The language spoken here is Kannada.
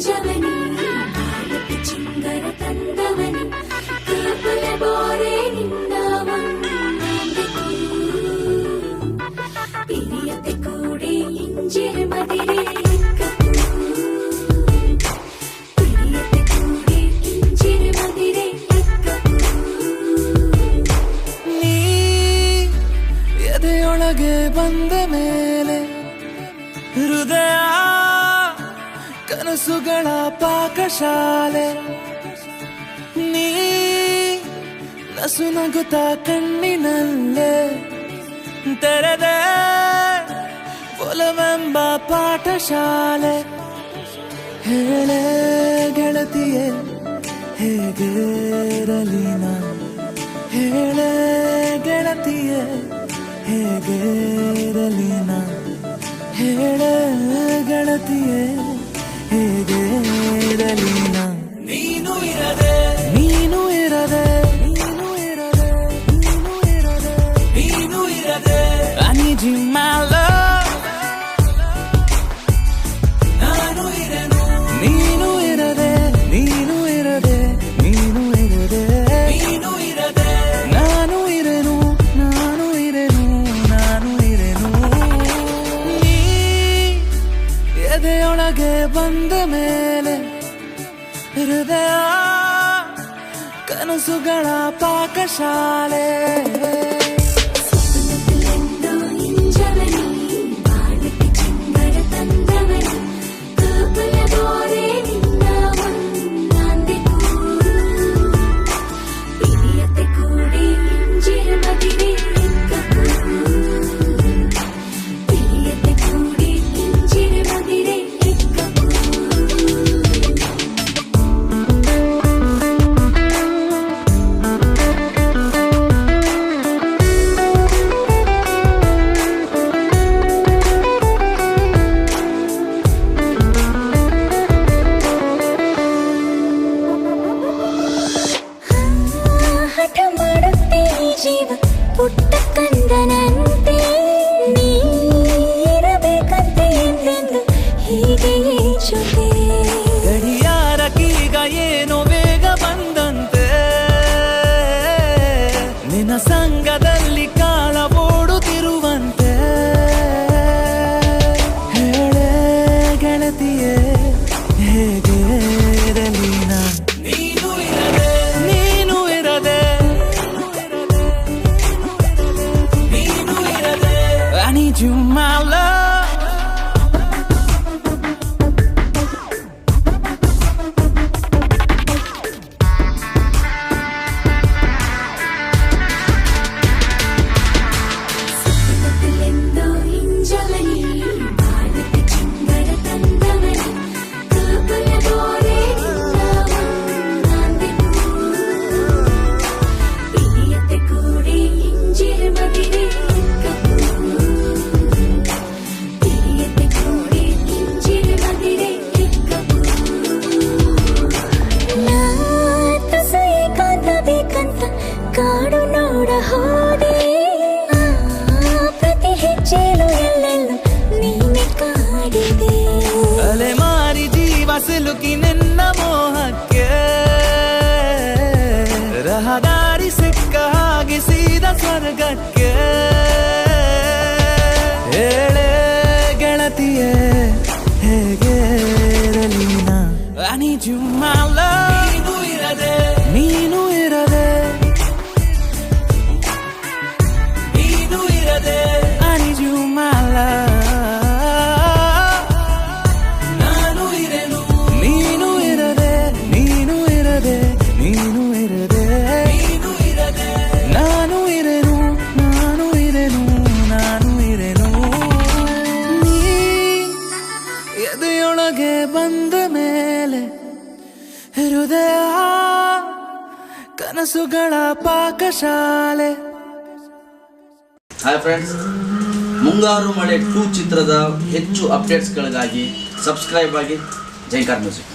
ಇಂಜವನಿ ಬಾಳಕ್ಕೆ ಚಿಂಗರ ತಂದವನಿ ಕೇವಲ ಬೋರೆ ನಿನ್ನ ಒಂದೆಕು ಹಿರಿಯತೆ ಕೂಡಿ ಇಂಜಿರ ಮದಿರೆ ಹಿರಿಯತೆ ಕೂಡಿ ಇಂಜಿರ ಮದಿರೆ ನೀ ಎದೆಯೊಳಗೆ ಬಂದ ಮೇಲೆ ಹೃದಯ ಕನಸುಗಳ ಪಾಕಶಾಲೆ ನೀ ನಸು ನಗುತ್ತ ಕಣ್ಣಿನಲ್ಲೇ ತೆರೆದೆ ಒಲವೆಂಬ ಪಾಠಶಾಲೆ ಹೇಳೆ ಗೆಳತಿಯೇ ಹೇಗಿರಲಿ ನಾ ಹೇಳೆ ಗೆಳತಿಯೇ ಹೇಗಿರಲಿ ನಾ ಹೇಳೆ ಗೆಳತಿಯೇ ಹೇಗಿರಲಿ ನಾ ನೀನು ಇರದೆ ನೀನು ಇರದೆ ನೀನು ಇರದೆ ನೀನು ಇರದೆ ನೀನು ಇರದೆ I need you my love ನಾನು ಇರೆನು ನೀನು ಇರದೆ ನೀನು ಇರದೆ ನೀನು ಇರದೆ ನೀನು ಇರದೆ ನಾನು ಇರೆನು ನಾನು ಇರೆನು ನಾನು ಇರೆನು ನೀ ಎದೆಯೊಳಗೆ ಬಂದ ಮೇಲೆ ಹೃದಯ ಕನಸುಗಳ ಪಾಕಶಾಲೆ ಸ್ವಪ್ನದಲ್ಲೆಂದೋ ಇಂಜವನಿ ಬಾಳಕ್ಕೆ ಚಿಂಗರ ತಂದವನಿ ಕೇವಲ ಬೋರೆ ನಿನ್ನ ಒಂದೆಕು ಹಿರಿಯತೆ ಕೂಡಿ ಇಂಜಿರ ಮದಿರೆ ಹಿರಿಯತೆ ಕೂಡಿ ಇಂಜಿರ ಮದಿರೆ ಹಠ ಮಾಡುತ್ತೆ ಈ ಜೀವ ಪುಟ್ಟ ಕಂದನಂತೆ ನೀರಬೇಕಂತೆ ಎಂದೆಂದು ಹೀಗೆಯೇ ಜೊತೆ ಗಡಿಯಾರಕ್ಕೀಗ ಏನೋ ವೇಗ ಬಂದಂತೆ ನಿನ್ನ ಸಂಗದಲ್ಲಿ ಕಾಲ ಓಡುತ್ತಿರುವಂತೆ ಹೇಳೆ ಗೆಳತಿಯೇ ಹೇಗಿರಲಿ ನಾ ನೀನು ಇರದೆ ನೀನು ಇರದೆ ನೀನು ಇರದೆ I need you my love ಸ್ವಪ್ನದಲ್ಲೆಂದೋ ಇಂಜವನಿ ಬಾಳಕ್ಕೆ ಚಿಂಗರ ತಂದವನಿ ಕೇವಲ ಬೋರೆ ನಿನ್ನ ಒಂದೆಕು ಹಿರಿಯತೆ ಕೂಡಿ ಇಂಜಿರ ಮದಿರೆ ಹಿರಿಯತೆ ಕೂಡಿ ಇಂಜಿರ ಮದಿರೆ ತುಸ ಏಕಾಂತ ಬೇಕಂತ ಕಾಡು ನೋಡ ಹೋದೆ ಪ್ರತಿ ಹೆಜ್ಜೆಲು ಎಲ್ಲೆಲ್ಲೂ ನೀನೆ ಕಾಡಿದೆ ಅಲೆ ಮಾರಿ ಜೀವ ಸಿಲುಕಿ ನಿನ್ನ ಮೋಹಕ್ಕೆ ರಹದಾರಿ ಸಿಕ್ಕ ಹಾಗೆ ಸೀದಾ ಸ್ವರ್ಗಕ್ಕೆ ಹೇಳೆ ಗೆಳತಿಯೇ ಹೇಗಿರಲಿ ನಾ I need you my love ನೀನು ಇರದೆ ನೀನು ಇರದೆ ನೀನು ಇರದೆ I need you my love ನಾನು ಇರೆನು ನೀನು ಇರದೆ ನೀನು ಇರದೆ ನೀನು ಇರದೆ ನೀನು ಇರದೆ ನಾನು ಇರೆನು ನಾನು ಇರೆನು ನಾನು ಇರೆನು ನೀ ಎದೆಯೊಳಗೆ ಬಂದ ಮೇಲೆ ಹೃದಯ ಕನಸುಗಳ ಪಾಕಶಾಲೆ ಹಾಯ್ ಫ್ರೆಂಡ್ಸ್, ಮುಂಗಾರು ಮಳೆ 2 ಚಿತ್ರದ ಹೆಚ್ಚು ಅಪ್ಡೇಟ್ಸ್ಗಳಿಗಾಗಿ ಸಬ್ಸ್ಕ್ರೈಬ್ ಆಗಿ ಜೈಕಾರ್ ಮ್ಯೂಸಿಕ್.